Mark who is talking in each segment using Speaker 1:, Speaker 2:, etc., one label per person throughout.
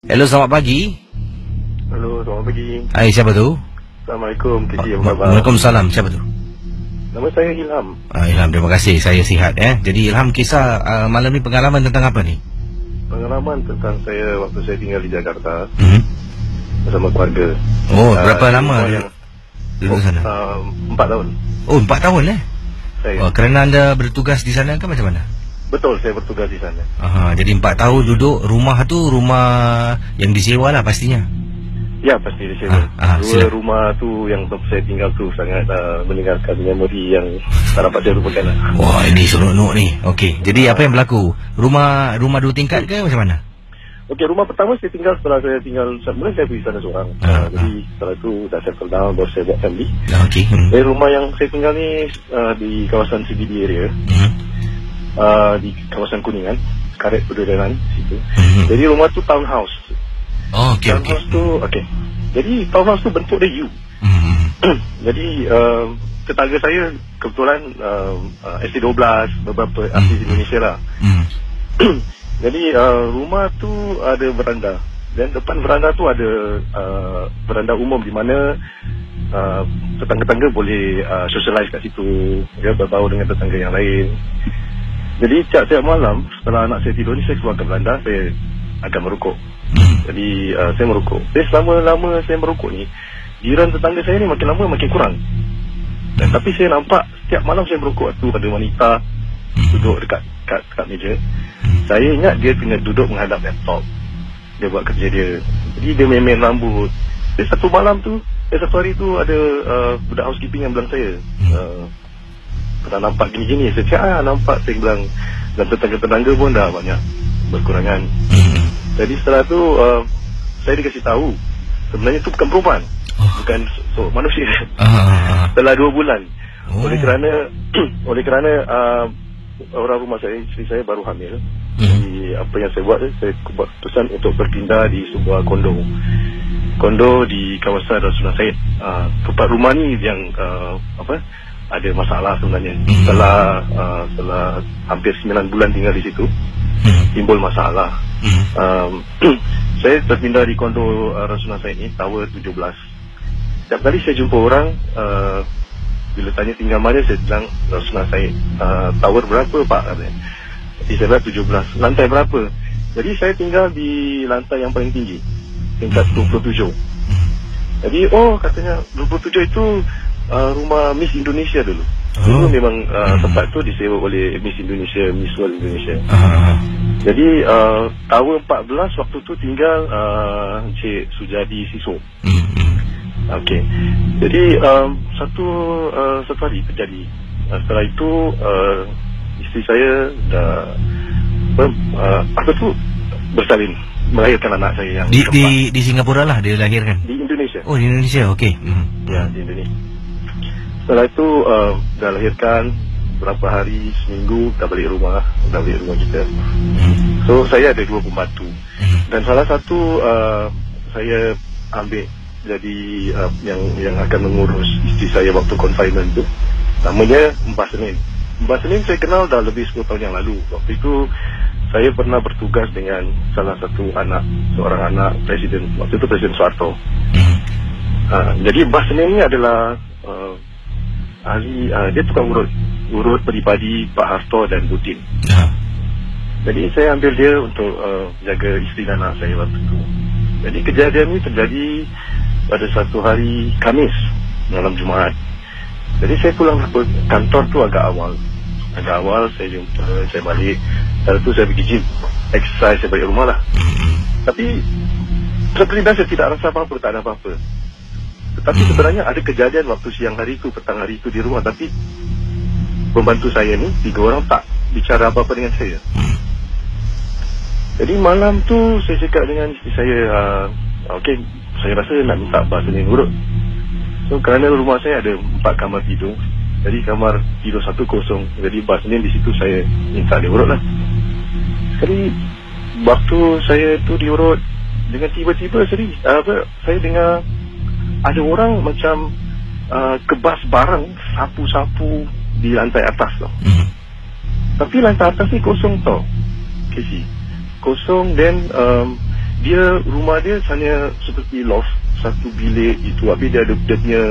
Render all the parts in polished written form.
Speaker 1: Hello, selamat pagi.
Speaker 2: Halo, selamat pagi.
Speaker 1: Hai, siapa tu?
Speaker 2: Assalamualaikum, KC, apa khabar?
Speaker 1: Waalaikumsalam, siapa tu?
Speaker 2: Nama saya Ilham.
Speaker 1: Ilham, terima kasih, saya sihat. Jadi Ilham, kisah malam ni pengalaman tentang apa ni?
Speaker 2: Pengalaman tentang saya waktu saya tinggal di Jakarta bersama keluarga.
Speaker 1: Berapa lama duduk sana?
Speaker 2: 4 tahun.
Speaker 1: 4 tahun
Speaker 2: Saya.
Speaker 1: Kerana anda bertugas di sana ke macam mana?
Speaker 2: Betul, saya bertugas di sana.
Speaker 1: Jadi 4 tahun duduk. Rumah tu rumah yang disewa lah pastinya.
Speaker 2: Ya, pasti di sini.
Speaker 1: Sila.
Speaker 2: Rumah tu yang saya tinggal tu sangat meninggalkan memori yang tak dapat saya lupakan lah.
Speaker 1: Wah, ini seronok ni. Okey, jadi apa yang berlaku? Rumah 2 tingkat ke macam mana?
Speaker 2: Okey, rumah pertama saya tinggal setelah saya tinggal, mula saya pergi sana seorang. Jadi setelah itu dah settle down, baru saya buat family.
Speaker 1: Okey.
Speaker 2: Rumah yang saya tinggal ni di kawasan CBD area. Di kawasan Kuningan, Karet Pedurenan situ. Jadi rumah tu townhouse. Townhouse tu jadi townhouse tu bentuk dia U. Jadi tetangga saya kebetulan ST12 beberapa artis Indonesia lah. Jadi rumah tu ada beranda, dan depan beranda tu ada beranda umum di mana tetangga-tetangga boleh socialize kat situ, ya, berbaur dengan tetangga yang lain. Jadi tiap-tiap malam setelah anak saya tidur ni, saya keluar ke beranda, saya akan merokok. Jadi saya merokok. Jadi selama-lama saya merokok ni, jiran tetangga saya ni makin lama makin kurang. Dan tapi saya nampak setiap malam saya merokok tu ada wanita duduk dekat meja. Saya ingat dia tengah duduk menghadap laptop, dia buat kerja dia. Jadi dia main-main rambut. Jadi satu hari tu ada budak housekeeping yang bilang saya, pernah nampak gini-gini. Saya cakap nampak, saya bilang. Dan tetangga-tetangga pun dah banyak berkurangan. Jadi setelah tu saya dikasih tahu sebenarnya tu bukan perempuan, bukan manusia. Setelah 2 bulan. Oleh kerana orang rumah saya, isteri saya baru hamil. Jadi apa yang saya buat, saya buat keputusan untuk berpindah di sebuah kondo di kawasan Rasulullah Said. Tempat rumah ni yang ada masalah sebenarnya. Setelah hampir 9 bulan tinggal di situ, timbul masalah. Saya terpindah di kondo Rasulullah Said ni, Tower 17. Setiap kali saya jumpa orang, bila tanya tinggal mana, saya bilang Rasulullah Said. Tower berapa pak? Jadi saya bilang 17. Lantai berapa? Jadi saya tinggal di lantai yang paling tinggi, tingkat 27. Jadi katanya 27 itu rumah Miss Indonesia dulu. Dulu memang tempat tu disewa oleh Miss Indonesia, Miss World Indonesia. Jadi Tower 14 waktu tu tinggal Encik Sujadi Siso. Okey. Jadi satu hari terjadi. Setelah itu isteri saya dah bersalin, melahirkan anak saya yang
Speaker 1: di Singapura lah dia lahirkan.
Speaker 2: Di Indonesia.
Speaker 1: Di Indonesia. Okey.
Speaker 2: Ya, di Indonesia. Setelah itu dah lahirkan, berapa hari, seminggu dah balik rumah kita. So saya ada 2 pembantu. Dan salah satu saya ambil jadi yang akan mengurus isteri saya waktu confinement tu. Namanya Mbah Senin. Mbah Senin saya kenal dah lebih 10 tahun yang lalu. Waktu itu saya pernah bertugas dengan salah satu seorang anak presiden, waktu itu Presiden Soeharto. Jadi Mbah Senin ni adalah ahli, dia tukang urut peribadi Pak Harto dan Butin. Jadi saya ambil dia untuk jaga isteri dan anak saya waktu itu. Jadi kejadian ini terjadi pada satu hari Khamis malam Jumaat. Jadi saya pulang ke kantor tu agak awal. Saya balik. Lepas tu saya pergi gym, exercise, saya balik rumah lah. Tapi seperti biasa tidak rasa apa-apa, tak ada apa-apa. Tetapi sebenarnya ada kejadian waktu siang hari itu, petang hari itu di rumah. Tapi pembantu saya ni 3 orang tak bicara apa-apa dengan saya. Jadi malam tu saya cakap dengan isteri saya, okey, saya rasa nak minta Mbah Senin urut. So kerana rumah saya ada 4 kamar tidur, jadi kamar tidur 1 kosong. Jadi Mbah Senin di situ saya minta dia urut lah. Jadi waktu saya tu diurut, dengan tiba-tiba saya dengar ada orang macam kebas barang, sapu-sapu di lantai atas tau. Tapi lantai atas ni kosong tau, Casey. Kosong. Dan dia rumah dia hanya seperti loft, satu bilik itu. Habis dia ada dia punya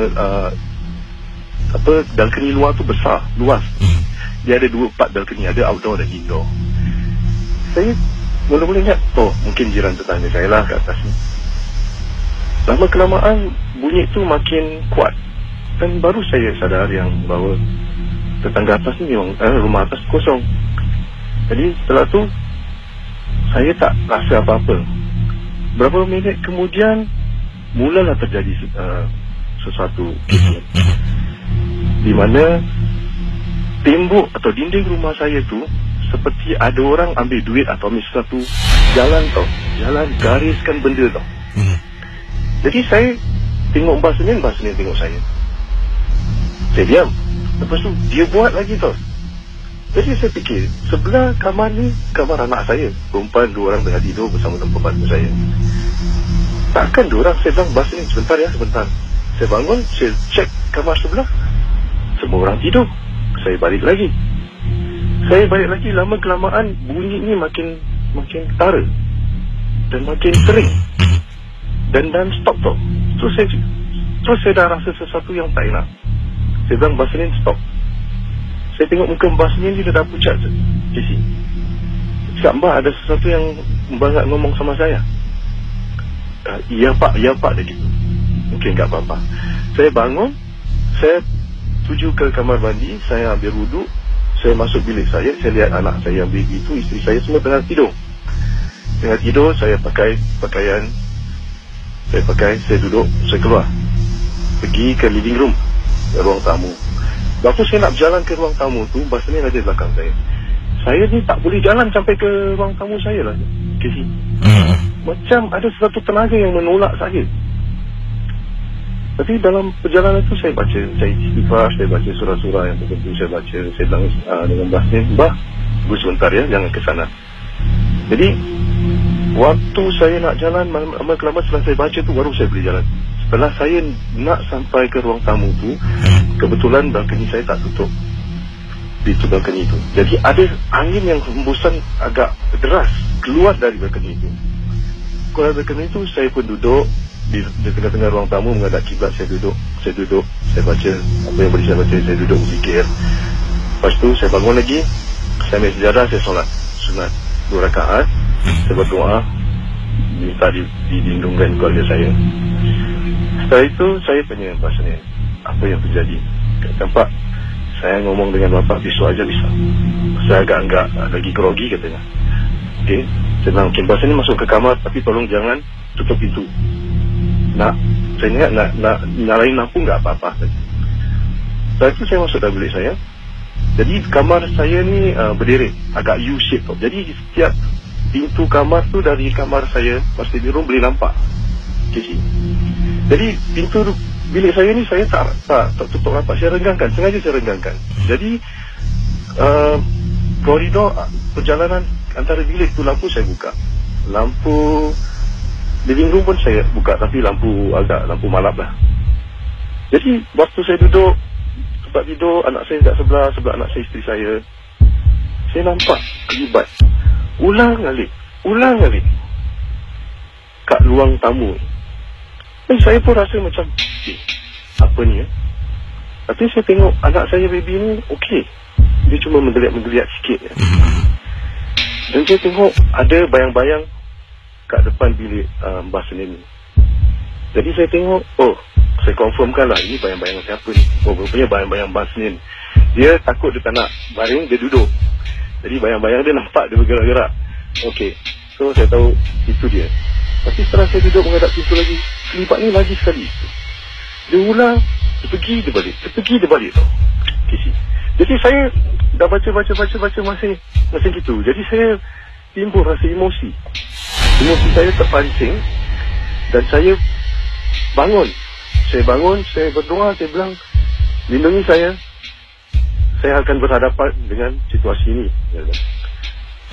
Speaker 2: balcony luar tu besar, luas. Dia ada 2 part balcony, ada outdoor dan indoor. Saya mula-mula ingat, mungkin jiran tetangga saya lah kat atas ni. Lama kelamaan bunyi tu makin kuat, dan baru saya sadar yang bahawa tetangga atas ni memang rumah atas kosong. Jadi setelah tu saya tak rasa apa-apa. Berapa minit kemudian mulalah terjadi sesuatu di mana tembok atau dinding rumah saya tu seperti ada orang ambil duit atau ambil sesuatu, jalan gariskan benda tau. Jadi saya tengok Mbak Senin tengok saya. Saya diam. Lepas tu dia buat lagi tau. Jadi saya fikir, sebelah kamar ni kamar anak saya, perempuan 2 orang tengah tidur bersama dengan pembantu saya. Takkan 2 orang, saya bilang Mbak Senin sebentar. Saya bangun, saya cek kamar sebelah, semua orang tidur. Saya balik lagi, lama kelamaan bunyi ni makin ketara dan makin sering dan stop tau. Terus saya dah rasa sesuatu yang tak enak. Saya bilang Mbak Senin stop. Saya tengok muka Mbak Senin dia dah pucat Casey. Cakap Mbak ada sesuatu yang Mbak nak ngomong sama saya. Ya pak dia gitu. Mungkin tak apa-apa. Saya bangun, saya tuju ke kamar mandi, saya ambil wuduk, saya masuk bilik saya lihat anak saya yang baby itu, isteri saya semua tengah tidur, saya pakai pakaian, saya duduk, saya keluar, pergi ke living room, ke ruang tamu. Waktu saya nak berjalan ke ruang tamu tu, Mbak Senin ada di belakang saya. Saya ni tak boleh jalan sampai ke ruang tamu saya lah, Casey. Macam ada sesuatu tenaga yang menolak saya. Tapi dalam perjalanan itu saya istighfar, saya baca surah-surah yang tertentu, saya bilang dengan Mbak Senin, Mbak, tunggu sebentar ya, jangan ke sana. Jadi waktu saya nak jalan, lama-kelamaan setelah saya baca tu baru saya boleh jalan. Setelah saya nak sampai ke ruang tamu tu, kebetulan balkoni saya tak tutup pintu balkoni itu. Jadi ada angin yang hembusan agak deras keluar dari balkoni itu. Keluar dari balkoni itu, saya pun duduk di tengah-tengah ruang tamu menghadap kiblat. Saya duduk, saya baca apa yang boleh saya baca, saya duduk berfikir. Lepas tu saya bangun lagi, saya ambil sejadah, saya solat sunat 2 rakaat, saya berdoa minta dilindungkan keluarga saya. Setelah itu saya tanya Mbak Senin, apa yang terjadi? Nampak saya ngomong dengan bapak besok aja bisa. Saya agak lagi grogi katanya. Okey, saya bilang okey, Mbak Senin masuk ke kamar, tapi tolong jangan tutup pintu. Saya ingat nak nyalain lampu nggak apa-apa. Setelah itu saya masuk dalam bilik saya. Jadi kamar saya ni berderet agak U-shape. Jadi setiap pintu kamar tu dari kamar saya pasti di room boleh nampak. Okay. Jadi pintu bilik saya ni saya tak tutup rapat. Saya renggangkan, sengaja saya renggangkan. Jadi koridor perjalanan antara bilik tu lampu saya buka. Lampu living room pun saya buka, tapi lampu malap lah. Jadi waktu saya duduk tempat tidur, anak saya kat sebelah anak saya, isteri saya nampak kelibat ulang alik kat ruang tamu. Dan saya pun rasa macam apa ni ya? Tapi saya tengok anak saya baby ni okey, dia cuma menggeliat sikit ya. Dan saya tengok ada bayang-bayang kat depan bilik Mbak Senin ni. Jadi saya tengok, saya confirmkan lah, ini bayang-bayang siapa ni? Rupanya bayang-bayang Mbak Senin. Dia takut dia tak nak baring, dia duduk. Jadi bayang-bayang dia nampak, dia bergerak-gerak. Okey, so saya tahu itu dia. Tapi setelah saya duduk menghadap pintu lagi, kelibat ni lagi sekali. Dia ulang, dia pergi, dia balik tau. Jadi saya dah baca masih gitu. Jadi saya timbul rasa emosi saya terpancing. Dan saya bangun, saya berdoa, saya bilang, lindungi saya akan berhadapan dengan situasi ini.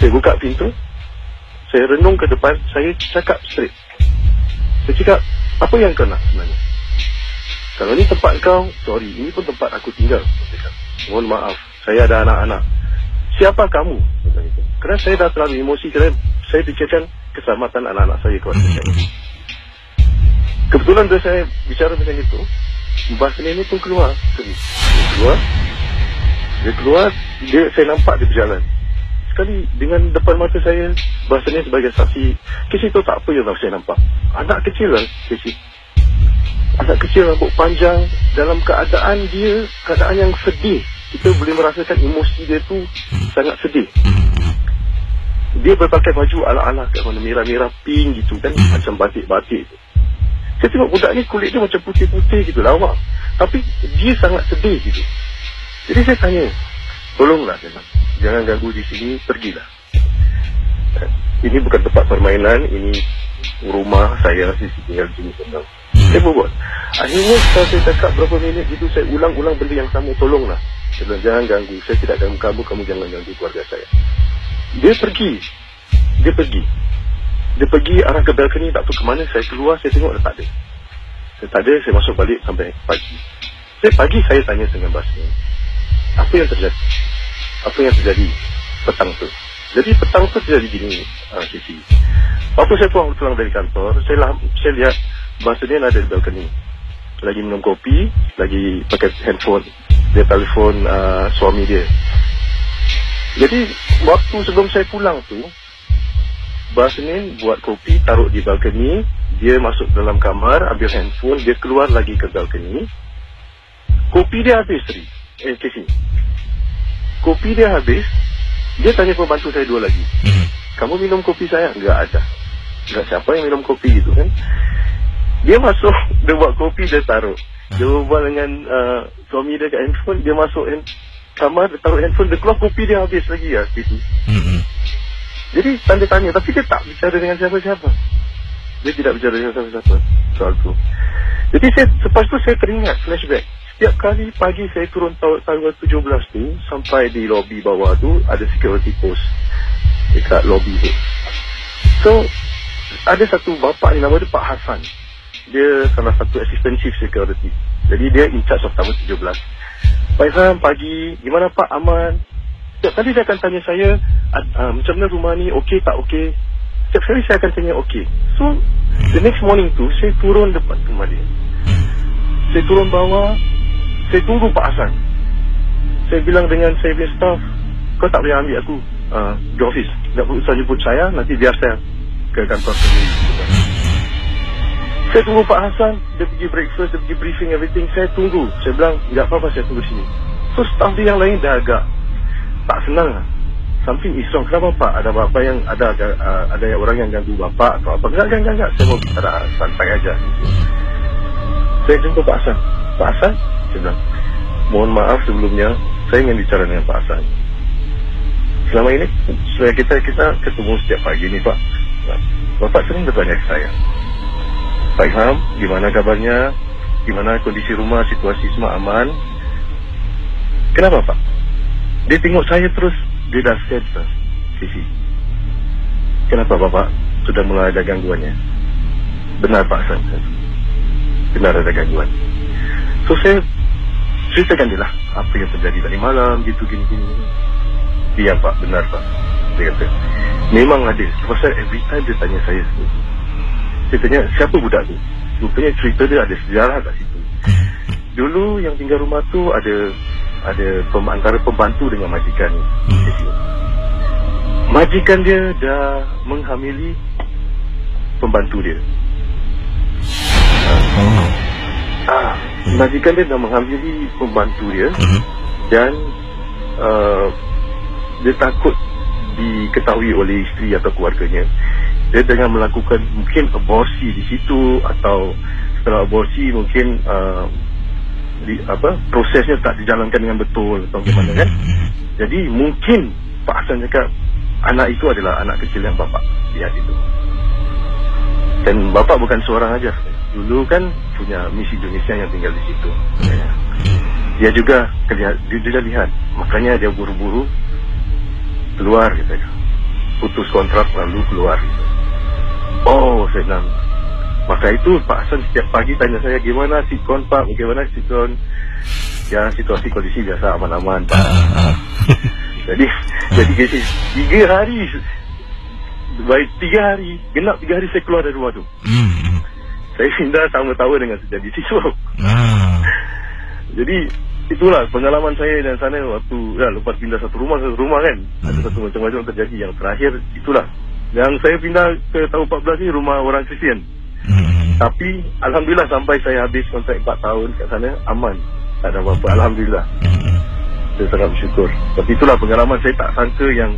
Speaker 2: Saya buka pintu, saya renung ke depan, saya cakap straight. Saya cakap, apa yang kau nak sebenarnya? Kalau ni tempat kau, sorry, ini pun tempat aku tinggal. Mohon maaf, saya ada anak-anak. Siapa kamu? Kerana saya dah terlalu emosi, kerana saya fikirkan keselamatan anak-anak saya, keluarga saya. Kebetulan bila saya bicara dengan itu, Mbah Senin ni pun keluar. Dia keluar, saya nampak dia berjalan. Sekali dengan depan mata saya, Mbah Senin sebagai saksi. Kes itu tak apa yang saya nampak. Anak kecil lah, kes. Anak kecil rambut panjang, dalam keadaan yang sedih. Kita boleh merasakan emosi dia tu sangat sedih. Dia berpakai baju ala-ala kat mana, merah-merah pink gitu kan, macam batik-batik. Saya tengok budak ni kulit dia macam putih-putih gitu, lawak. Tapi dia sangat sedih gitu. Jadi saya tanya, tolonglah jangan ganggu di sini, pergilah. Ini bukan tempat permainan, ini rumah saya, saya tinggal di sini. Saya berbuat. Akhirnya setelah saya cakap berapa minit gitu, saya ulang-ulang benda yang sama, tolonglah. Saya bilang, jangan ganggu, saya tidak ganggu kamu, kamu jangan ganggu keluarga saya. Dia pergi arah ke balkoni, tak tahu ke mana. Saya keluar, saya tengok tak ada. Saya masuk balik sampai pagi. Saya tanya dengan Mbah Senin, apa yang terjadi petang tu. Jadi petang tu terjadi gini, Sisi. Waktu saya pulang dari kantor, saya lihat Mbah Senin ada di balkoni, lagi minum kopi, lagi pakai handphone. Dia telefon suami dia. Jadi waktu sebelum saya pulang tu, Mbah Senin buat kopi, taruh di balkoni. Dia masuk dalam kamar, ambil handphone, dia keluar lagi ke balkoni. Kopi dia habis, Casey. Kopi dia habis. Dia tanya pembantu saya dua lagi, kamu minum kopi saya? Enggak ada. Enggak, siapa yang minum kopi gitu kan. Dia masuk, dia buat kopi, dia taruh. Dia berbual dengan suami dia kat handphone. Dia masuk kamar, dia taruh handphone, dia keluar, kopi dia habis lagi ya, Casey. Jadi tanda tanya, tapi dia tak bicara dengan siapa-siapa. Dia tidak bicara dengan siapa-siapa soal tu. Jadi lepas tu saya teringat flashback. Setiap kali pagi saya turun tanggal 17 tu, sampai di lobi bawah tu ada security post dekat lobi tu. So ada satu bapa ni, nama dia Pak Hassan. Dia salah satu assistant chief security. Jadi dia in charge of tanggal 17. Pak Hassan, pagi, gimana Pak, aman? Setiap kali dia akan tanya saya, macam mana rumah ni, okey tak okey? Setiap kali saya akan tanya okey. So, the next morning tu, saya turun depan rumah dia. Saya turun bawah, saya tunggu Pak Hassan. Saya bilang dengan saya punya staff, kau tak boleh ambil aku di office. Tak usah jemput saya, nanti biar saya ke kantor sendiri. Saya tunggu Pak Hassan, dia pergi breakfast, dia pergi briefing, everything. Saya tunggu. Saya bilang, tak apa-apa, saya tunggu sini. So, staff dia yang lain dah agak tak senang lah. Something is wrong. Kenapa Pak? Ada bapa yang ada orang yang ganggu bapak atau apa? Enggak. Saya mau bicara santai aja. Saya jumpa Pak Hassan. Pak Hassan, saya bilang, mohon maaf sebelumnya, saya ingin bicara dengan Pak Hassan. Selama ini, kita ketemu setiap pagi ni Pak. Bapak sering bertanya ke saya, Pak Ilham, gimana kabarnya? Gimana kondisi rumah, situasi semua aman? Kenapa Pak? Dia tengok saya terus, dia dah sense, Sisi. Kenapa Bapak sudah mulai ada gangguannya? Benar Pak Hassan, benar ada gangguan. So saya ceritakan dia lah apa yang terjadi tadi malam, gitu gini. Iya Pak, benar Pak. Dia kata, memang ada. Pasal every time dia tanya saya, saya tanya, siapa budak tu? Rupanya cerita dia ada sejarah kat situ. Dulu yang tinggal rumah tu ada antara pembantu dengan majikan. Majikan dia dah menghamili pembantu dia. Majikan dia dah menghamili pembantu dia. Dan dia takut diketahui oleh isteri atau keluarganya. Dia dengan melakukan mungkin aborsi di situ, atau setelah aborsi mungkin prosesnya tak dijalankan dengan betul atau bagaimana kan. Jadi mungkin Pak Hassan cakap anak itu adalah anak kecil yang bapak lihat itu. Dan bapak bukan seorang aja. Dulu kan punya Miss Indonesia yang tinggal di situ. Dia juga dia lihat, makanya dia buru-buru keluar gitu. Putus kontrak lalu keluar gitu. Oh, saya bilang, maka itu Pak Hassan setiap pagi tanya saya, gimana sikon Pak, bagaimana sikon? Ya, situasi kondisi biasa aman-aman Pak. Jadi 3 hari baik 3 hari, genap 3 hari saya keluar dari rumah tu. Saya pindah sama-tawa dengan sejadi siswa. Jadi itulah pengalaman saya dan sana waktu lepas pindah satu rumah kan. Ada satu macam-macam terjadi. Yang terakhir itulah yang saya pindah ke tahun 14 ni rumah orang Kristian. Tapi alhamdulillah sampai saya habis kontrak 4 tahun kat sana aman, tak ada apa-apa, alhamdulillah. Saya sangat bersyukur. Tapi itulah pengalaman saya, tak sangka yang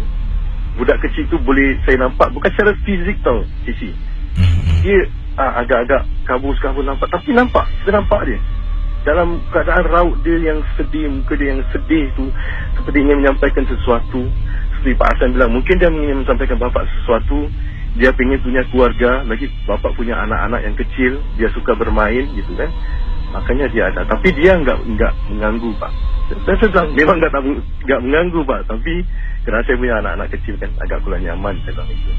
Speaker 2: budak kecil tu boleh saya nampak, bukan secara fizik tau Cici. Dia agak-agak kabur nampak, tapi nampak, kita nampak dia dalam keadaan raut dia yang sedih, muka dia yang sedih tu, seperti ingin menyampaikan sesuatu. Seperti Pak Hassan bilang, mungkin dia ingin menyampaikan bapak sesuatu. Dia ingin punya keluarga, lagi bapak punya anak-anak yang kecil, dia suka bermain gitu kan. Makanya dia ada, tapi dia enggak mengganggu Pak. Saya bilang memang enggak mengganggu Pak, tapi kerana saya punya anak-anak kecil kan, agak kurang nyaman saya bilang itu.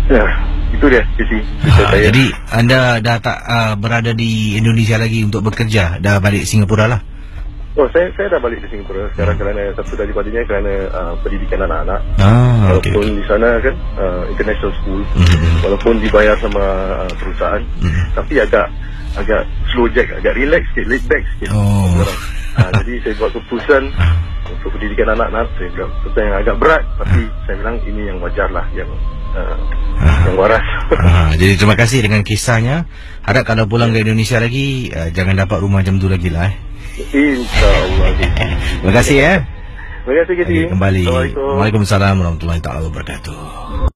Speaker 2: Ya, itu dia sisi saya.
Speaker 1: Jadi anda dah tak berada di Indonesia lagi untuk bekerja, dah balik Singapura lah.
Speaker 2: Oh, saya dah balik ke Singapura sekarang kerana satu daripadanya kerana pendidikan anak-anak. Walaupun di sana kan international school, walaupun dibayar sama perusahaan, tapi agak slow jack, agak relax sikit, laid back sikit. Jadi saya buat keputusan untuk pendidikan anak-anak. Saya bilang keputusan yang agak berat, tapi saya bilang ini yang wajar lah, yang waras.
Speaker 1: Jadi terima kasih dengan kisahnya. Harap kalau pulang ke Indonesia lagi jangan dapat rumah macam tu lagi lah.
Speaker 2: InsyaAllah.
Speaker 1: Terima kasih ya.
Speaker 2: Terima kasih.
Speaker 1: Kembali. Waalaikumsalam warahmatullahi wabarakatuh.